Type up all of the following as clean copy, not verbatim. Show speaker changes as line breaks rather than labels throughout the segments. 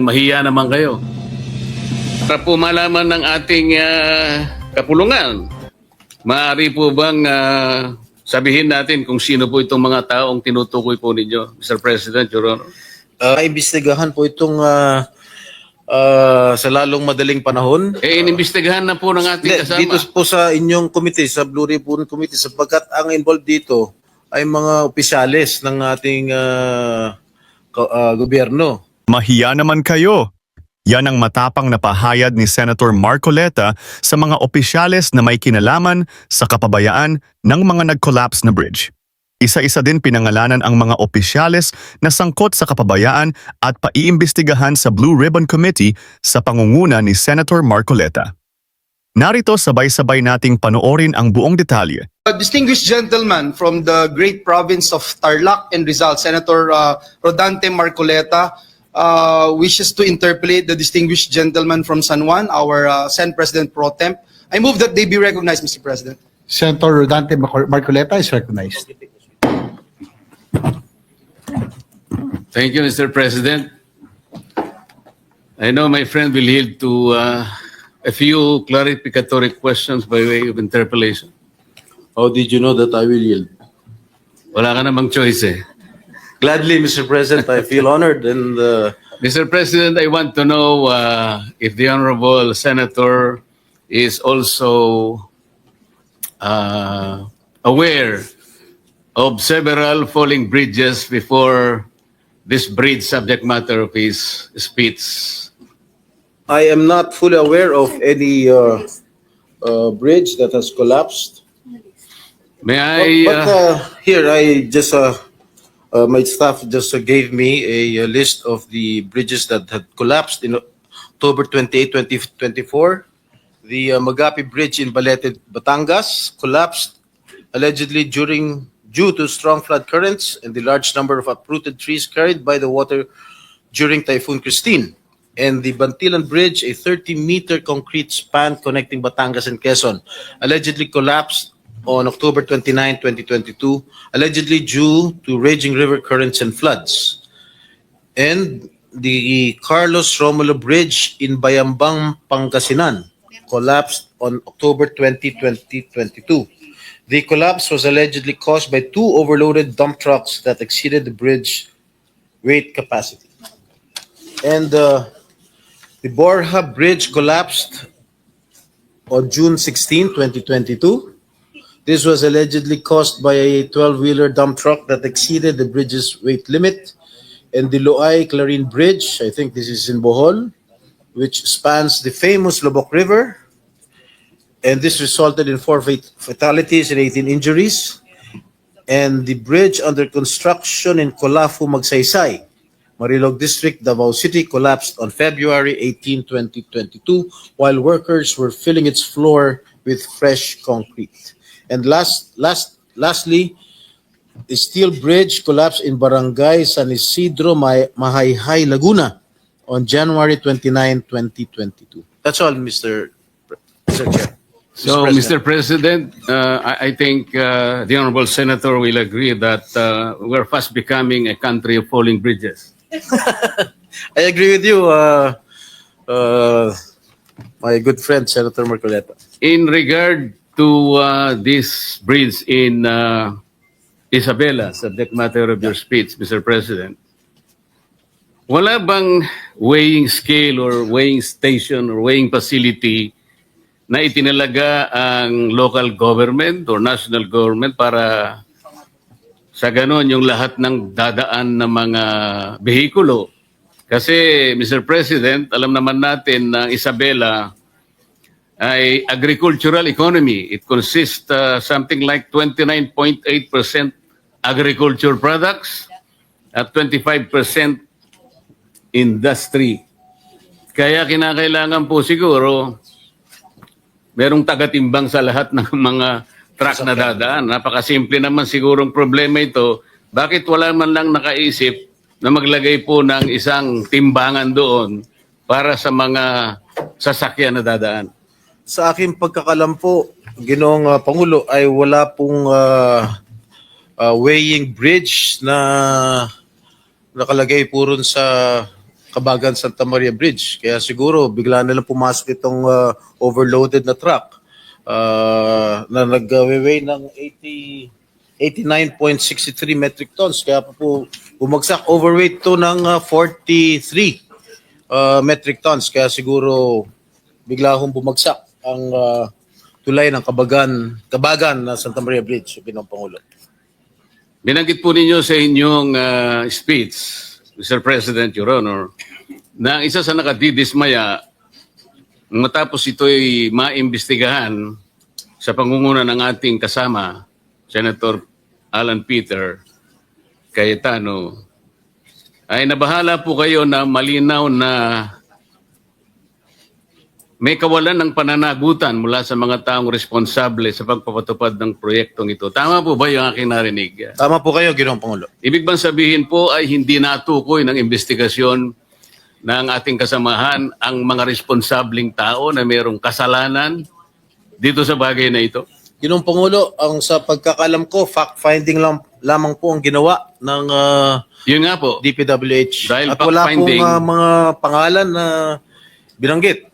Mahiya naman kayo. Para po malaman ng ating kapulungan, maaari po bang sabihin natin kung sino po itong mga taong tinutukoy po ninyo, Mr. President, Your Honor?
Imbestigahan po itong sa lalong madaling panahon.
Inimbestigahan na po ng ating kasama.
Dito po sa inyong committee, sa Blue Ribbon Committee, sapagkat ang involved dito ay mga opisyalis ng ating gobyerno.
Mahiya naman kayo. Yan ang matapang na pahayag ni Senator Marcoleta sa mga opisyales na may kinalaman sa kapabayaan ng mga nag-collapse na bridge. Isa-isa din pinangalanan ang mga opisyales na sangkot sa kapabayaan at paiimbestigahan sa Blue Ribbon Committee sa pangunguna ni Senator Marcoleta. Narito sabay-sabay nating panoorin ang buong detalye.
A distinguished gentleman from the great province of Tarlac and Rizal, Senator Rodante Marcoleta, wishes to interpolate the distinguished gentleman from San Juan, our Sen. President Pro Temp. I move that they be recognized, Mr. President.
Senator Rodante Marcoleta is recognized.
Thank you, Mr. President. I know my friend will yield to a few clarificatory questions by way of interpellation.
How did you know that I will yield?
Wala ka namang choice eh.
Gladly, Mr. President, I feel honored and
Mr. President, I want to know if the Honorable Senator is also aware of several falling bridges before this bridge subject matter of his speech.
I am not fully aware of any bridge that has collapsed.
May I...
But here, I just my staff just gave me a list of the bridges that had collapsed in October 28, 2024. The Magapi Bridge in Balete, Batangas collapsed allegedly due to strong flood currents and the large number of uprooted trees carried by the water during Typhoon Christine. And the Bantilan Bridge, a 30-meter concrete span connecting Batangas and Quezon, allegedly collapsed on October 29, 2022, allegedly due to raging river currents and floods. And the Carlos Romulo Bridge in Bayambang, Pangasinan collapsed on October 20, 2022. The collapse was allegedly caused by two overloaded dump trucks that exceeded the bridge weight capacity. And the Borja Bridge collapsed on June 16, 2022. This was allegedly caused by a 12-wheeler dump truck that exceeded the bridge's weight limit. And the Loay-Clarin Bridge, I think this is in Bohol, which spans the famous Lobok River. And this resulted in 4 fatalities and 18 injuries. And the bridge under construction in Colafu, Magsaysay, Marilog District, Davao City, collapsed on February 18, 2022, while workers were filling its floor with fresh concrete. And lastly, the steel bridge collapsed in Barangay San Isidro, Mahayhay, Laguna on January 29, 2022. That's all, Mr. Chair.
So, Mr. President, I think the Honorable Senator will agree that we're fast becoming a country of falling bridges.
I agree with you, my good friend, Senator Marcoleta.
In regard to this bridge in Isabela, subject matter of your speech, Mr. President, wala bang weighing scale or weighing station or weighing facility na itinalaga ang local government or national government para sa ganon yung lahat ng dadaan ng mga behikulo? Kasi, Mr. President, alam naman natin na Isabela ay agricultural economy. It consists something like 29.8% agriculture products at 25% industry. Kaya kinakailangan po siguro merong tagatimbang sa lahat ng mga truck na dadaan. Napakasimple naman sigurong problema ito. Bakit wala man lang nakaisip na maglagay po ng isang timbangan doon para sa mga sasakyan na dadaan?
Sa aking pagkakalam po, Ginoong Pangulo, ay wala pong weighing bridge na nakalagay po ron sa Kabagan Santa Maria Bridge. Kaya siguro bigla na lang pumasok itong overloaded na truck na nag-weigh ng 89.63 metric tons. Kaya po bumagsak, overweight to ng 43 metric tons. Kaya siguro bigla hong bumagsak ang tulay ng Kabagan na Santa Maria Bridge, Pinoong Pangulo.
Binanggit po ninyo sa inyong speech, Mr. President, Your Honor, na ang isa sa nakadidismaya matapos ito'y maimbestigahan sa pangunguna ng ating kasama, Senator Alan Peter Cayetano, ay nabahala po kayo na malinaw na may kawalan ng pananagutan mula sa mga taong responsable sa pagpapatupad ng proyektong ito. Tama po ba yung aking narinig?
Tama po kayo, Ginoong Pangulo.
Ibig bang sabihin po ay hindi natukoy ng investigasyon ng ating kasamahan ang mga responsabling tao na mayroong kasalanan dito sa bagay na ito?
Ginoong Pangulo, ang sa pagkakalam ko, fact-finding lamang po ang ginawa ng
Yun nga po.
DPWH.
Dahil
At wala pong
fact-finding-
mga pangalan na binanggit.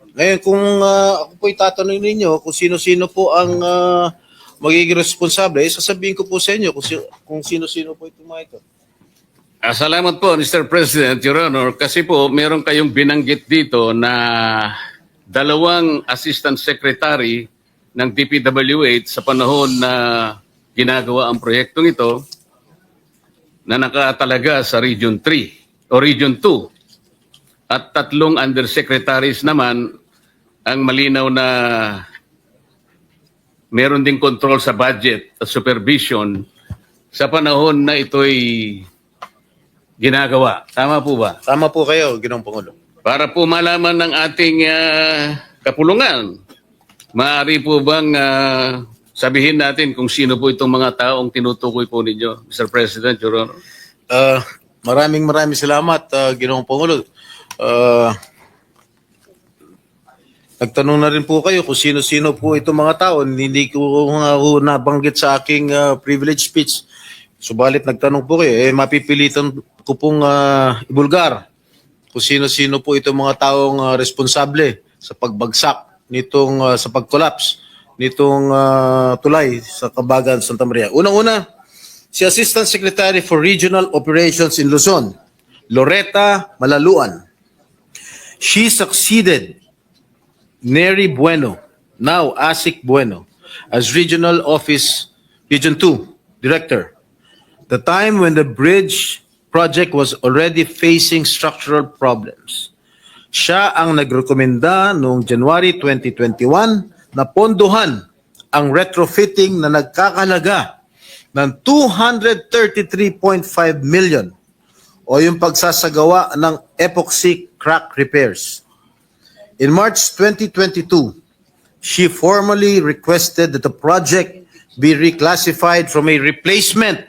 Ngayon, kung ako po itatanong ninyo kung sino-sino po ang magiging responsable, sasabihin ko po sa inyo kung sino-sino po itong mga ito.
Salamat po, Mr. President, Your Honor, kasi po meron kayong binanggit dito na dalawang assistant secretary ng DPWH sa panahon na ginagawa ang proyektong ito na nakatalaga sa Region 3 o Region 2 at 3 undersecretaries naman ang malinaw na meron ding control sa budget at supervision sa panahon na ito'y ginagawa. Tama po ba?
Tama po kayo, Ginoong Pangulo.
Para po malaman ng ating kapulungan, maaari po bang sabihin natin kung sino po itong mga taong tinutukoy po ninyo, Mr. President, Your Honor?
Maraming salamat, Ginoong Pangulo. Nagtanong na rin po kayo kung sino-sino po itong mga tao. Hindi ko nabanggit sa aking privilege speech. Subalit nagtanong po kayo, mapipilitan ko pong ibulgar kung sino-sino po itong mga taong responsable sa pagbagsak nitong sa pag-collapse nitong tulay sa Kabagan, Santa Maria. Unang-una, si Assistant Secretary for Regional Operations in Luzon, Loretta Malaluan. She succeeded Neri Bueno, now Asik Bueno, as Regional 2 Director. The time when the bridge project was already facing structural problems. Siya ang nagrekomenda noong January 2021 na pondohan ang retrofitting na nagkakalaga ng 233.5 million o yung pagsasagawa ng epoxy crack repairs. In March 2022, she formally requested that the project be reclassified from a replacement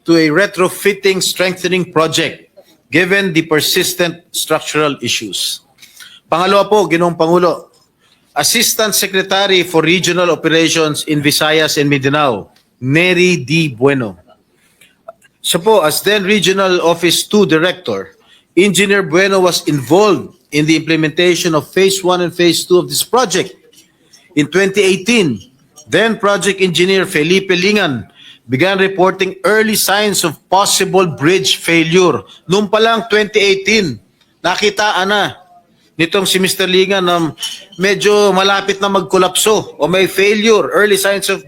to a retrofitting strengthening project given the persistent structural issues. Pangalawa po, Ginoong Pangulo, Assistant Secretary for Regional Operations in Visayas and Mindanao, Neri D. Bueno. Siya po, as then Regional Office 2 Director, Engineer Bueno was involved in the implementation of Phase 1 and Phase 2 of this project. In 2018, then Project Engineer Felipe Lingan began reporting early signs of possible bridge failure. Noong pa lang 2018, nakitaan na nitong si Mr. Lingan na medyo malapit na magkolapso o may failure, early signs of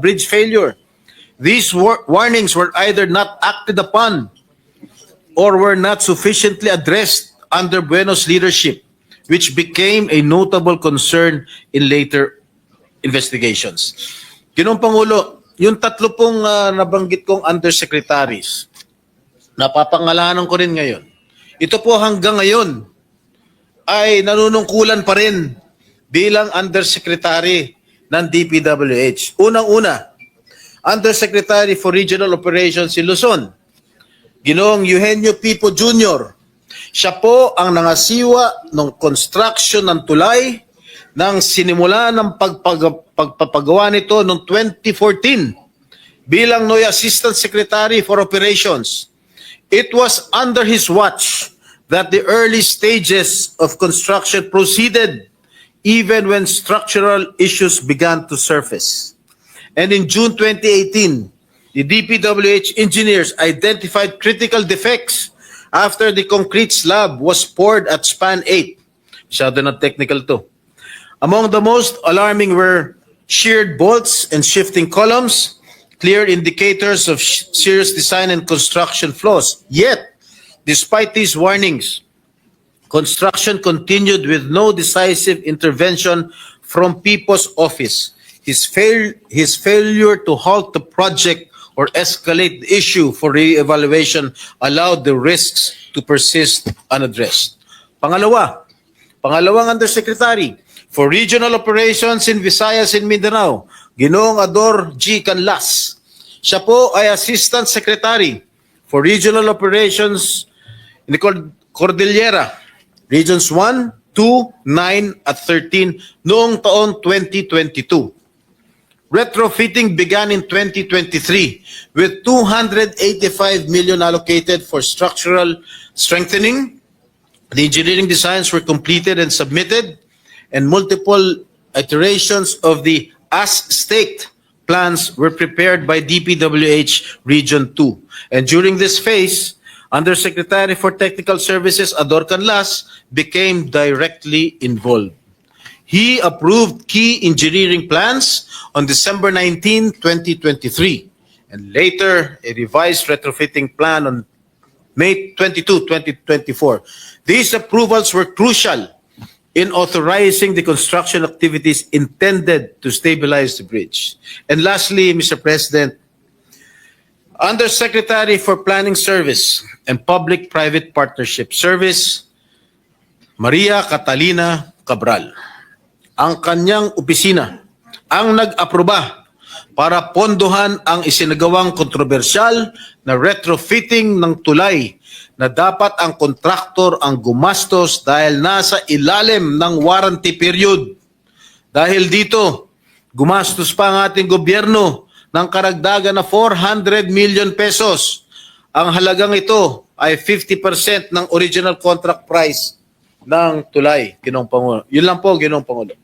bridge failure. These warnings were either not acted upon or were not sufficiently addressed under Bueno's leadership, which became a notable concern in later investigations. Ginoong Pangulo, yung tatlo pong nabanggit kong undersecretaries, napapangalanan ko rin ngayon. Ito po hanggang ngayon ay nanunungkulan pa rin bilang undersecretary ng DPWH. Unang-una, Undersecretary for Regional Operations in Luzon, Ginoong Eugenio Pipo Jr., siya po ang nangasiwa ng construction ng tulay nang sinimula ng pagpapagawa nito noong 2014 bilang NOI Assistant Secretary for Operations. It was under his watch that the early stages of construction proceeded even when structural issues began to surface. And in June 2018, the DPWH engineers identified critical defects after the concrete slab was poured at span 8. Masyado na technical to. Among the most alarming were sheared bolts and shifting columns, clear indicators of serious design and construction flaws. Yet, despite these warnings, construction continued with no decisive intervention from PIPO's office. His failure to halt the project or escalate the issue for re-evaluation allowed the risks to persist unaddressed. Pangalawang Undersecretary for Regional Operations in Visayas and Mindanao, Ginoong Ador G. Canlas. Siya po ay Assistant Secretary for Regional Operations in the Cordillera, Regions 1, 2, 9 at 13 noong taong 2022. Retrofitting began in 2023 with 285 million allocated for structural strengthening. The engineering designs were completed and submitted, and multiple iterations of the as-staked plans were prepared by DPWH Region 2. And during this phase, Undersecretary for Technical Services Ador Canlas became directly involved. He approved key engineering plans on December 19, 2023, and later a revised retrofitting plan on May 22, 2024. These approvals were crucial in authorizing the construction activities intended to stabilize the bridge. And lastly, Mr. President, Undersecretary for Planning Service and Public-Private Partnership Service, Maria Catalina Cabral. Ang kanyang opisina ang nag-aproba para pondohan ang isinagawang kontrobersyal na retrofitting ng tulay na dapat ang kontraktor ang gumastos dahil nasa ilalim ng warranty period. Dahil dito, gumastos pa ang ating gobyerno ng karagdagan na 400 million pesos. Ang halagang ito ay 50% ng original contract price ng tulay, Ginoong Pangulo. Yun lang po, Ginoong Pangulo.